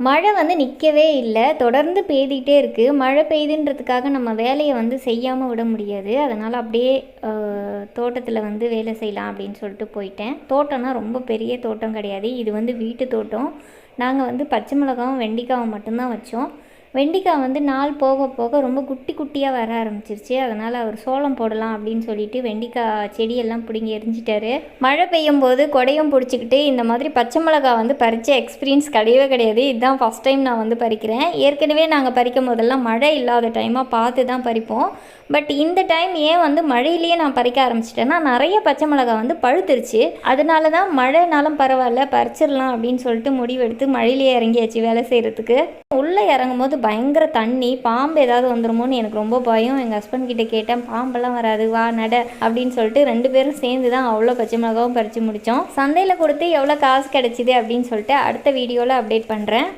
மழை வந்து நிற்கவே இல்லை, தொடர்ந்து பெய்துகிட்டே இருக்குது. மழை பெய்யுதுன்றதுக்காக நம்ம வேலையை வந்து செய்யாமல் விட முடியாது. அதனால் அப்படியே தோட்டத்தில் வந்து வேலை செய்யலாம் அப்படின்னு சொல்லிட்டு போயிட்டேன். தோட்டம்னா ரொம்ப பெரிய தோட்டம் கிடையாது, இது வந்து வீட்டு தோட்டம். நாங்கள் வந்து பச்சை மிளகாவும் வெண்டைக்காவும் மட்டும்தான் வச்சோம். வெண்டைக்காய் வந்து நாள் போக போக ரொம்ப குட்டி குட்டியாக வர ஆரம்பிச்சிருச்சு. அதனால் அவர் சோளம் போடலாம் அப்படின்னு சொல்லிட்டு வெண்டைக்காய் செடியெல்லாம் பிடுங்கி எரிஞ்சிட்டாரு. மழை பெய்யும் போது கொடையும் பிடிச்சிக்கிட்டு இந்த மாதிரி பச்சை மிளகாய் வந்து பறித்த எக்ஸ்பீரியன்ஸ் கிடையவே கிடையாது. இதுதான் ஃபஸ்ட் டைம் நான் வந்து பறிக்கிறேன். ஏற்கனவே நாங்கள் பறிக்கும் போதெல்லாம் மழை இல்லாத டைமாக பார்த்து தான் பறிப்போம். பட் இந்த டைம் ஏன் வந்து மழையிலேயே நான் பறிக்க ஆரம்பிச்சிட்டேன்னா, நிறைய பச்சை மிளகாய் வந்து பழுத்துருச்சு. அதனால தான் மழைனாலும் பரவாயில்ல பறிச்சிடலாம் அப்படின்னு சொல்லிட்டு முடிவெடுத்து மழையிலேயே இறங்கியாச்சு வேலை செய்கிறதுக்கு. உள்ளே இறங்கும் போது பயங்கர தண்ணி, பாம்பு ஏதாவது வந்துருமோன்னு எனக்கு ரொம்ப பயம். எங்கள் ஹஸ்பண்ட் கிட்டே கேட்டேன், பாம்பெல்லாம் வராது வா நட அப்படின்னு சொல்லிட்டு 2 பேரும் சேர்ந்து தான் அவ்வளோ பச்சை மிளகாவும் பறித்து முடித்தோம். சந்தையில் கொடுத்து எவ்வளோ காசு கிடச்சிது அப்படின்னு சொல்லிட்டு அடுத்த வீடியோவில் அப்டேட் பண்ணுறேன்.